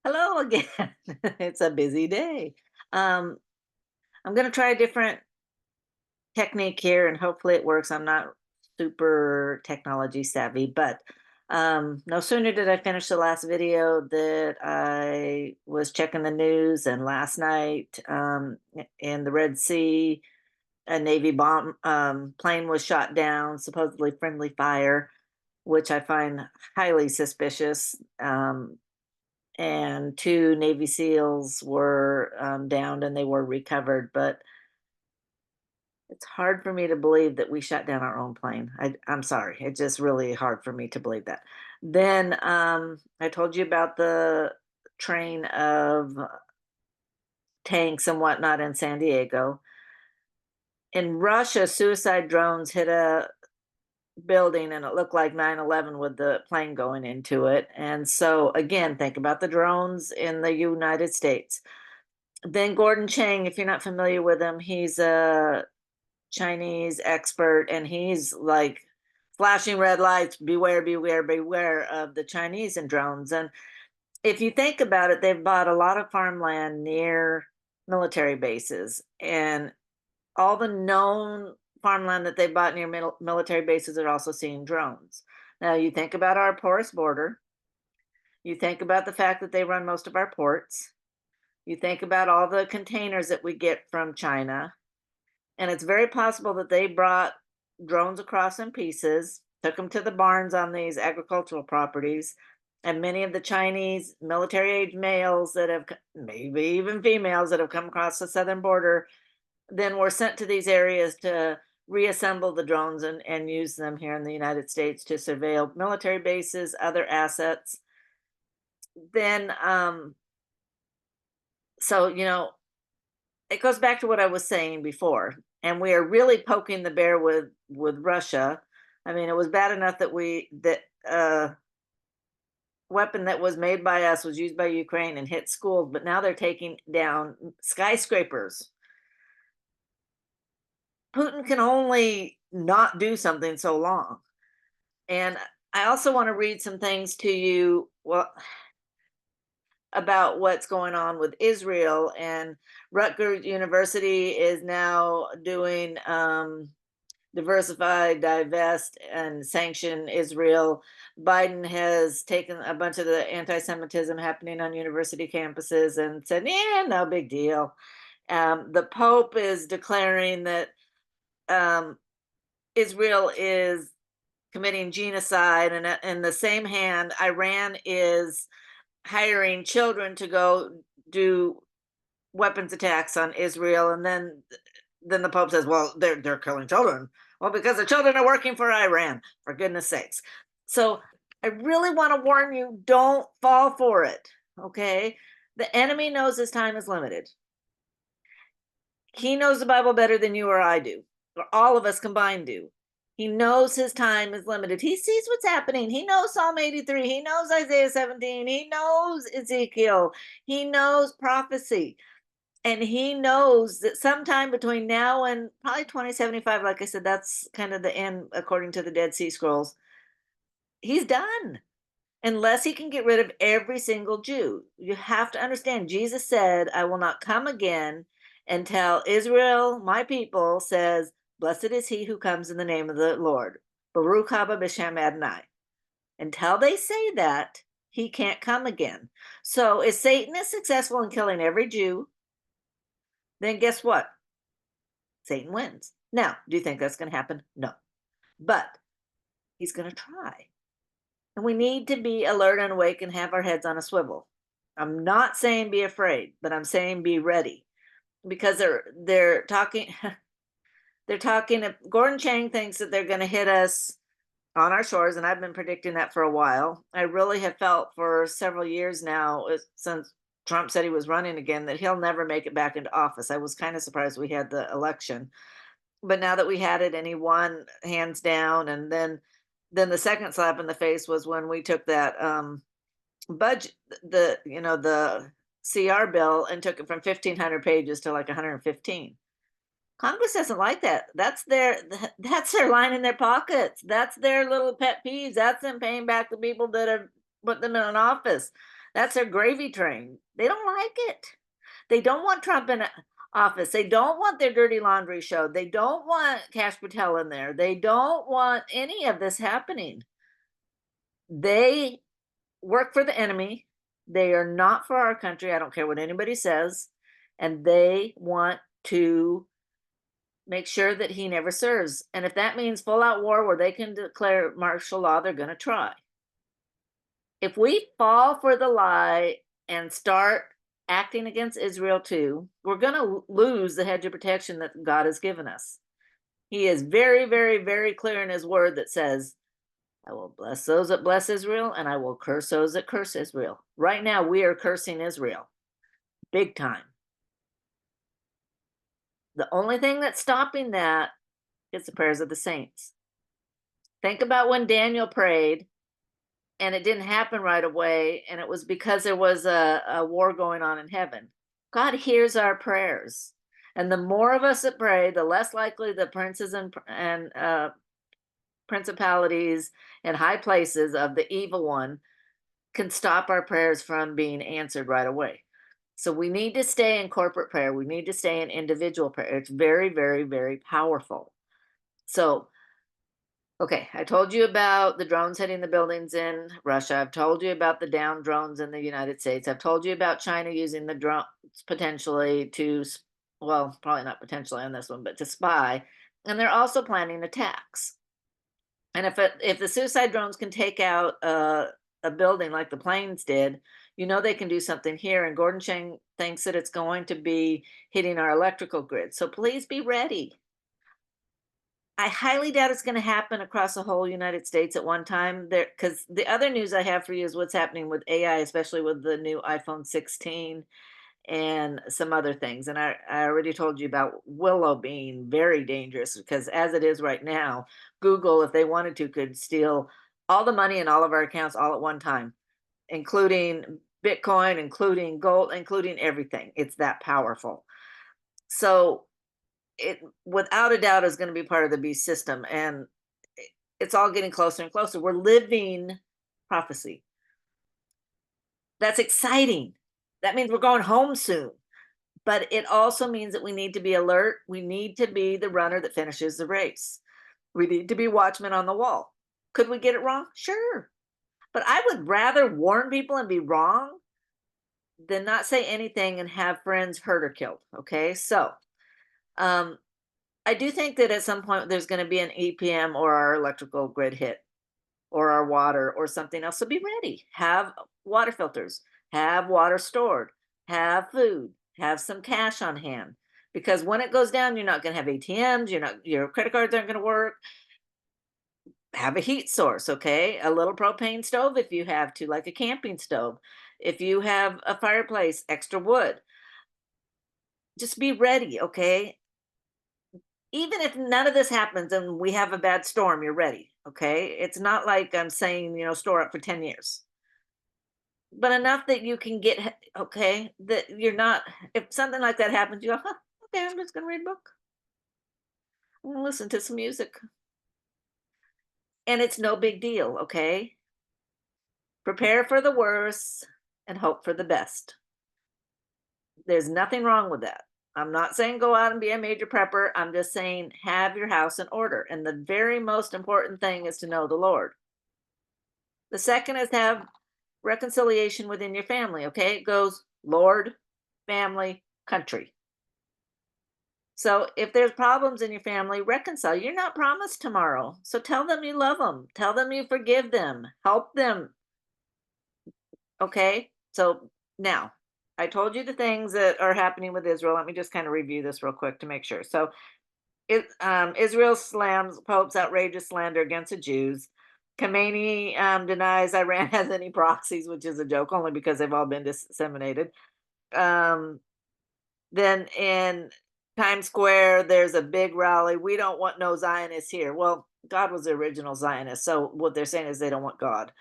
Hello again. It's a busy day. Um, I'm going to try a different technique here and hopefully it works. I'm not super technology savvy, but no sooner did I finish the last video that I was checking the news, and last night in the Red Sea, a Navy bomb plane was shot down, supposedly friendly fire, which I find highly suspicious. And two Navy SEALs were downed and they were recovered. But it's hard for me to believe that we shot down our own plane. I'm sorry. It's just really hard for me to believe that. Then I told you about the train of tanks and whatnot in San Diego. In Russia, suicide drones hit a building and it looked like 9/11 with the plane going into it. And so, again, think about the drones in the United States. Then Gordon Chang, if you're not familiar with him, he's a Chinese expert and he's like flashing red lights, beware, beware, beware of the Chinese and drones. And if you think about it, they've bought a lot of farmland near military bases, and all the known farmland that they bought near military bases are also seeing drones. Now, you think about our porous border, you think about the fact that they run most of our ports, you think about all the containers that we get from China, and it's very possible that they brought drones across in pieces, took them to the barns on these agricultural properties, and many of the Chinese military age males that have, maybe even females that have come across the southern border, then were sent to these areas to reassemble the drones and use them here in the United States to surveil military bases, other assets. Then, so, it goes back to what I was saying before, and we are really poking the bear with Russia. I mean, it was bad enough that weapon that was made by us was used by Ukraine and hit schools, but now they're taking down skyscrapers. Putin can only not do something so long. And I also want to read some things to you, well, about what's going on with Israel. And Rutgers University is now doing diversify, divest, and sanction Israel. Biden has taken a bunch of the anti Semitism happening on university campuses and said, yeah, no big deal. The Pope is declaring that um, Israel is committing genocide. And in the same hand, Iran is hiring children to go do weapons attacks on Israel. And then the Pope says, well, they're killing children. Well, because the children are working for Iran, for goodness sakes. So I really want to warn you, don't fall for it. Okay. The enemy knows his time is limited. He knows the Bible better than you or I do, or all of us combined do. He knows his time is limited. He sees what's happening. He knows Psalm 83. He knows Isaiah 17. He knows Ezekiel. He knows prophecy. And he knows that sometime between now and probably 2075, like I said, that's kind of the end according to the Dead Sea Scrolls. He's done unless he can get rid of every single Jew. You have to understand, Jesus said, I will not come again until Israel, my people, says, blessed is he who comes in the name of the Lord. Baruch haba b'shem Adonai. Until they say that, he can't come again. So if Satan is successful in killing every Jew, then guess what? Satan wins. Now, do you think that's going to happen? No. But he's going to try. And we need to be alert and awake and have our heads on a swivel. I'm not saying be afraid, but I'm saying be ready, because they're talking they're talking. Gordon Chang thinks that they're going to hit us on our shores, and I've been predicting that for a while. I really have felt for several years now, since Trump said he was running again, that he'll never make it back into office. I was kind of surprised we had the election, but now that we had it and he won hands down, and then the second slap in the face was when we took that budget, the CR bill, and took it from 1,500 pages to like 115. Congress doesn't like that. That's their line in their pockets. That's their little pet peeves. That's them paying back the people that have put them in an office. That's their gravy train. They don't like it. They don't want Trump in office. They don't want their dirty laundry show. They don't want Cash Patel in there. They don't want any of this happening. They work for the enemy. They are not for our country. I don't care what anybody says. And they want to make sure that he never serves. And if that means full out war where they can declare martial law, they're going to try. If we fall for the lie and start acting against Israel too, we're going to lose the hedge of protection that God has given us. He is very, very, very clear in his word that says, I will bless those that bless Israel, and I will curse those that curse Israel. Right now, we are cursing Israel big time. The only thing that's stopping that is the prayers of the saints. Think about when Daniel prayed and it didn't happen right away, and it was because there was a war going on in heaven. God hears our prayers. And the more of us that pray, the less likely the princes and principalities and high places of the evil one can stop our prayers from being answered right away. So we need to stay in corporate prayer. We need to stay in individual prayer. It's very, very, very powerful. So, okay, I told you about the drones hitting the buildings in Russia. I've told you about the downed drones in the United States. I've told you about China using the drones potentially to, well, probably not potentially on this one, but to spy. And they're also planning attacks. And if the suicide drones can take out a building like the planes did, you know they can do something here. And Gordon Chang thinks that it's going to be hitting our electrical grid. So please be ready. I highly doubt it's going to happen across the whole United States at one time. There, because the other news I have for you is what's happening with AI, especially with the new iPhone 16 and some other things. And I already told you about Willow being very dangerous because as it is right now, Google, if they wanted to, could steal all the money in all of our accounts all at one time, including Bitcoin, including gold, including everything. It's that powerful. So it without a doubt is going to be part of the beast system. And it's all getting closer and closer. We're living prophecy. That's exciting. That means we're going home soon. But it also means that we need to be alert. We need to be the runner that finishes the race. We need to be watchmen on the wall. Could we get it wrong? Sure. But I would rather warn people and be wrong than not say anything and have friends hurt or killed. Okay. So um, I do think that at some point there's going to be an EPM or our electrical grid hit or our water or something else. So be ready. Have water filters, have water stored, have food, have some cash on hand. Because when it goes down, you're not going to have ATMs, your credit cards aren't going to work. Have a heat source, okay? A little propane stove if you have to, like a camping stove. If you have a fireplace, extra wood. Just be ready, okay? Even if none of this happens and we have a bad storm, you're ready, okay? It's not like I'm saying, store up for 10 years. But enough that you can get, okay, that you're not, if something like that happens, you go, huh, okay, I'm just going to read a book. I'm going to listen to some music. And it's no big deal, okay? Prepare for the worst and hope for the best. There's nothing wrong with that. I'm not saying go out and be a major prepper. I'm just saying have your house in order. And the very most important thing is to know the Lord. The second is have reconciliation within your family, okay? It goes Lord, family, country. So if there's problems in your family, reconcile. You're not promised tomorrow. So tell them you love them. Tell them you forgive them. Help them. Okay? So now, I told you the things that are happening with Israel. Let me just kind of review this real quick to make sure. So Israel slams Pope's outrageous slander against the Jews. Khamenei denies Iran has any proxies, which is a joke, only because they've all been disseminated. Then in Times Square, there's a big rally. We don't want no Zionists here. Well, God was the original Zionist. So what they're saying is they don't want God.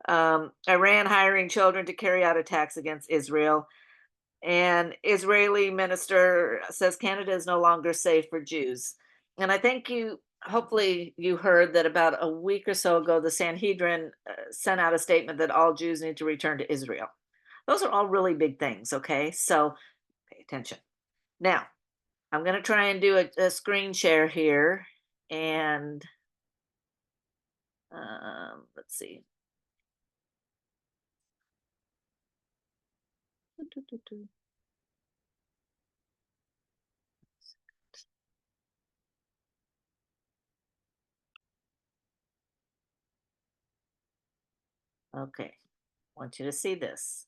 Iran hiring children to carry out attacks against Israel. And Israeli minister says Canada is no longer safe for Jews. And I think hopefully you heard that about a week or so ago, the Sanhedrin sent out a statement that all Jews need to return to Israel. Those are all really big things, okay? So pay attention. Now, I'm going to try and do a screen share here. And let's see. Okay, want you to see this.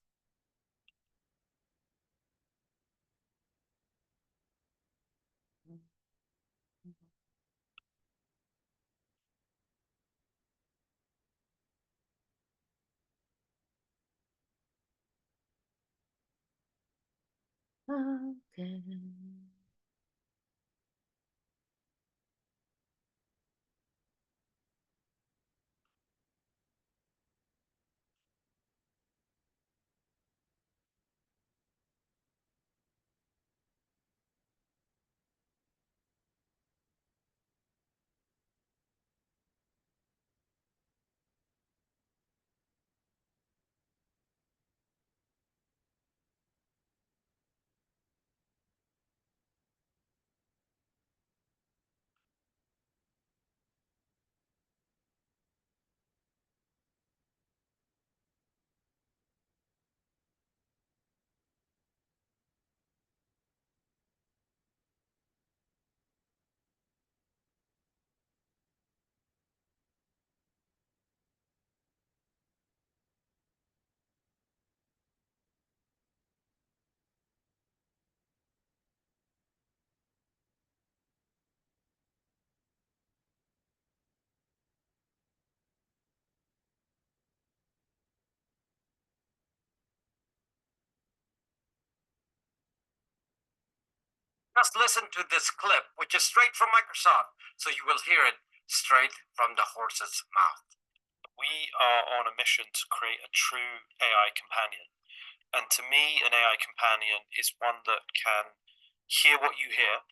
Okay. Just listen to this clip, which is straight from Microsoft, so you will hear it straight from the horse's mouth. We are on a mission to create a true AI companion. And to me, an AI companion is one that can hear what you hear,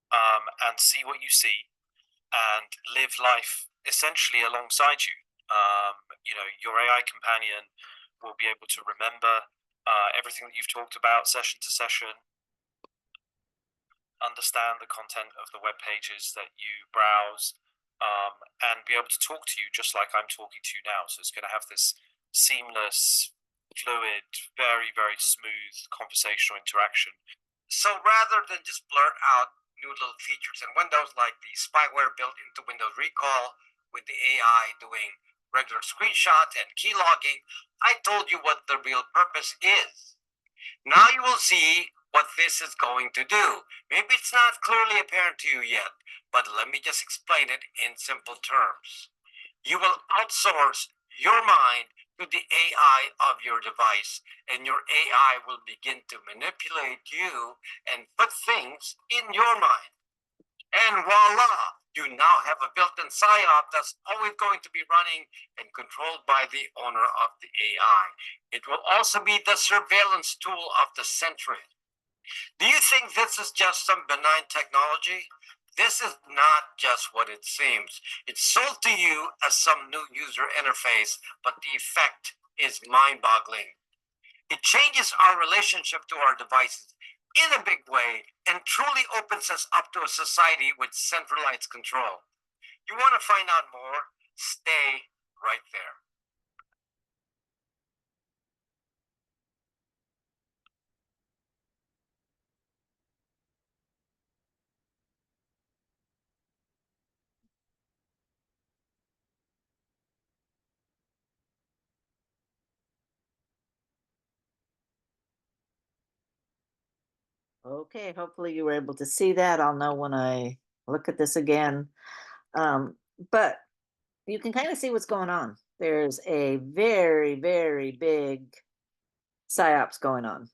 and see what you see, and live life essentially alongside you. Your AI companion will be able to remember everything that you've talked about session to session, understand the content of the web pages that you browse, and be able to talk to you just like I'm talking to you now. So it's going to have this seamless, fluid, very, very smooth conversational interaction. So rather than just blurt out new little features in Windows like the spyware built into Windows Recall with the AI doing regular screenshots and key logging, I told you what the real purpose is. Now you will see what this is going to do. Maybe it's not clearly apparent to you yet, but let me just explain it in simple terms. You will outsource your mind to the AI of your device, and your AI will begin to manipulate you and put things in your mind. And voila, you now have a built-in PSYOP that's always going to be running and controlled by the owner of the AI. It will also be the surveillance tool of the century. Do you think this is just some benign technology? This is not just what it seems. It's sold to you as some new user interface, but the effect is mind-boggling. It changes our relationship to our devices in a big way and truly opens us up to a society with centralized control. You want to find out more? Stay right there. Okay, hopefully you were able to see that. I'll know when I look at this again. But you can kind of see what's going on. There's a very, very big psyops going on,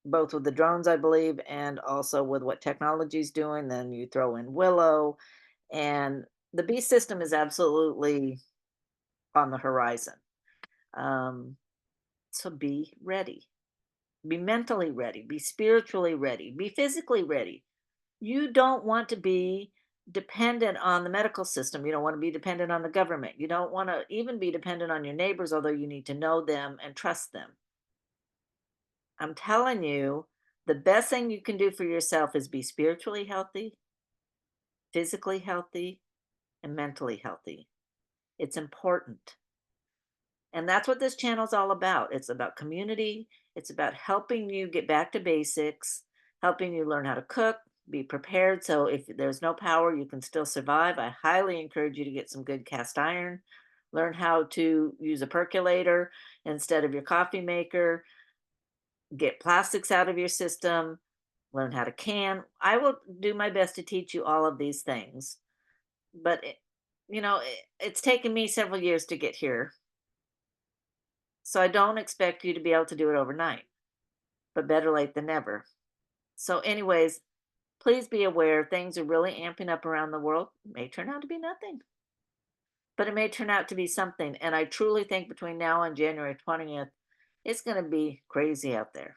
both with the drones, I believe, and also with what technology's doing. Then you throw in Willow, and the beast system is absolutely on the horizon. Um, so be ready, be mentally ready, be spiritually ready, be physically ready. You don't want to be dependent on the medical system. You don't want to be dependent on the government. You don't want to even be dependent on your neighbors, although you need to know them and trust them. I'm telling you, the best thing you can do for yourself is be spiritually healthy, physically healthy, and mentally healthy. It's important. And that's what this channel's all about. It's about community. It's about helping you get back to basics, helping you learn how to cook, be prepared. So if there's no power, you can still survive. I highly encourage you to get some good cast iron, learn how to use a percolator instead of your coffee maker, get plastics out of your system, learn how to can. I will do my best to teach you all of these things. But, it's taken me several years to get here. So I don't expect you to be able to do it overnight, but better late than never. So, anyways, please be aware things are really amping up around the world. It may turn out to be nothing, but it may turn out to be something. And I truly think between now and January 20th, it's going to be crazy out there.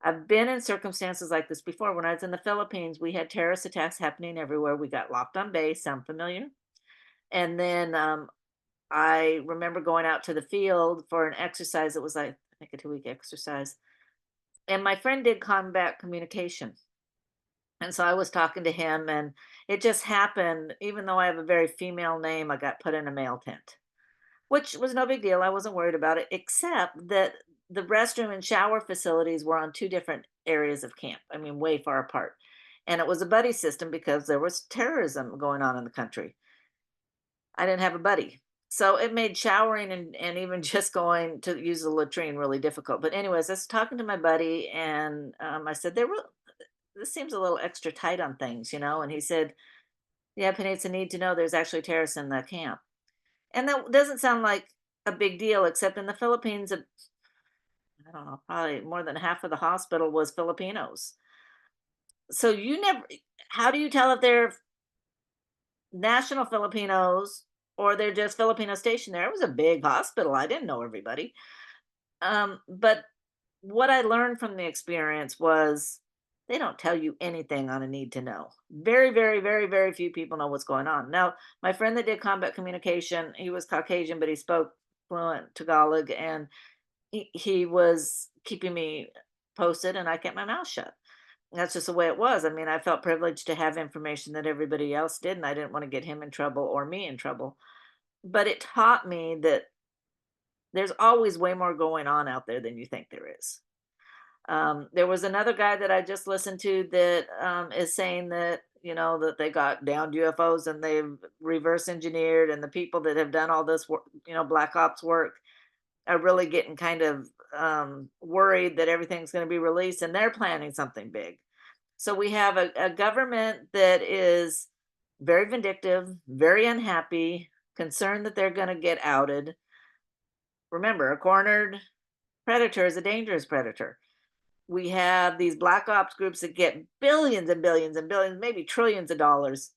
I've been in circumstances like this before. When I was in the Philippines, we had terrorist attacks happening everywhere. We got locked on base. Sound familiar? And then I remember going out to the field for an exercise. It was like, I think, a 2 week exercise. And my friend did combat communication. And so I was talking to him, and it just happened, even though I have a very female name, I got put in a male tent, which was no big deal. I wasn't worried about it, except that the restroom and shower facilities were on two different areas of camp. I mean, way far apart. And it was a buddy system because there was terrorism going on in the country. I didn't have a buddy. So it made showering and even just going to use the latrine really difficult. But anyways, I was talking to my buddy, and I said, this seems a little extra tight on things, And he said, yeah, Penny, it's a need to know there's actually terrorists in the camp. And that doesn't sound like a big deal, except in the Philippines, I don't know, probably more than half of the hospital was Filipinos. So how do you tell if they're national Filipinos or they're just Filipino stationed there? It was a big hospital. I didn't know everybody. But what I learned from the experience was they don't tell you anything on a need to know. Very, very, very, very few people know what's going on. Now, my friend that did combat communication, he was Caucasian, but he spoke fluent Tagalog, and he was keeping me posted, and I kept my mouth shut. That's just the way it was. I mean, I felt privileged to have information that everybody else did, and I didn't want to get him in trouble or me in trouble. But it taught me that there's always way more going on out there than you think there is. There was another guy that I just listened to that is saying that, that they got downed UFOs and they've reverse engineered, and the people that have done all this work, black ops work, are really getting kind of worried that everything's going to be released, and they're planning something big. So we have a government that is very vindictive, very unhappy, concerned that they're going to get outed. Remember, a cornered predator is a dangerous predator. We have these black ops groups that get billions and billions and billions, maybe trillions of dollars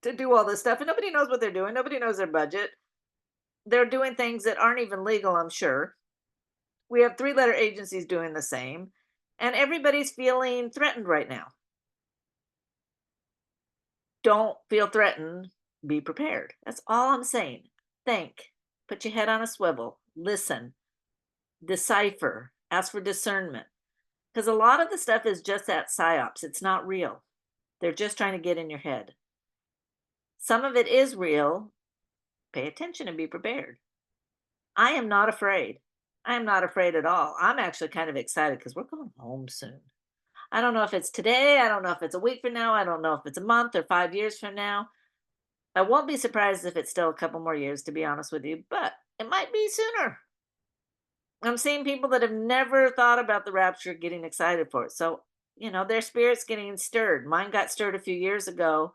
to do all this stuff, and nobody knows what they're doing. Nobody knows their budget. They're doing things that aren't even legal, I'm sure. We have three-letter agencies doing the same, and everybody's feeling threatened right now. Don't feel threatened. Be prepared. That's all I'm saying. Think. Put your head on a swivel. Listen. Decipher. Ask for discernment. Because a lot of the stuff is just that psyops. It's not real. They're just trying to get in your head. Some of it is real. Pay attention and be prepared. I am not afraid. I am not afraid at all. I'm actually kind of excited because we're going home soon. I don't know if it's today. I don't know if it's a week from now. I don't know if it's a month or 5 years from now. I won't be surprised if it's still a couple more years, to be honest with you, but it might be sooner. I'm seeing people that have never thought about the rapture getting excited for it. So, their spirit's getting stirred. Mine got stirred a few years ago.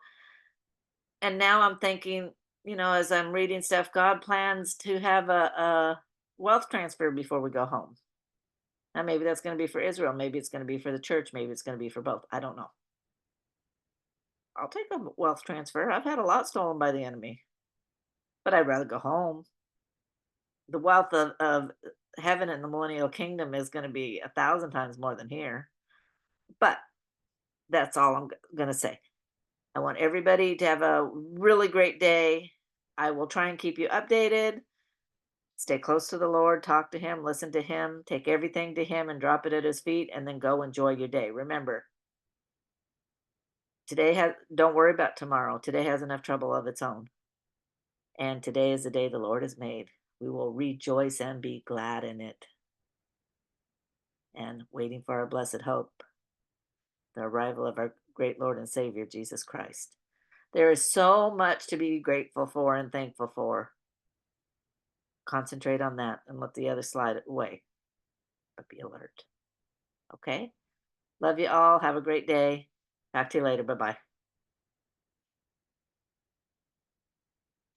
And now I'm thinking, as I'm reading stuff, God plans to have a wealth transfer before we go home. Now, maybe that's going to be for Israel. Maybe it's going to be for the church. Maybe it's going to be for both. I don't know. I'll take a wealth transfer. I've had a lot stolen by the enemy, but I'd rather go home. The wealth of heaven and the millennial kingdom is going to be 1,000 times more than here. But that's all I'm going to say. I want everybody to have a really great day. I will try and keep you updated. Stay close to the Lord, talk to Him, listen to Him, take everything to Him and drop it at His feet, and then go enjoy your day. Remember, don't worry about tomorrow. Today has enough trouble of its own. And today is the day the Lord has made. We will rejoice and be glad in it. And waiting for our blessed hope, the arrival of our great Lord and Savior, Jesus Christ. There is so much to be grateful for and thankful for. Concentrate on that and let the other slide away, but be alert. Okay? Love you all. Have a great day. Talk to you later. Bye bye.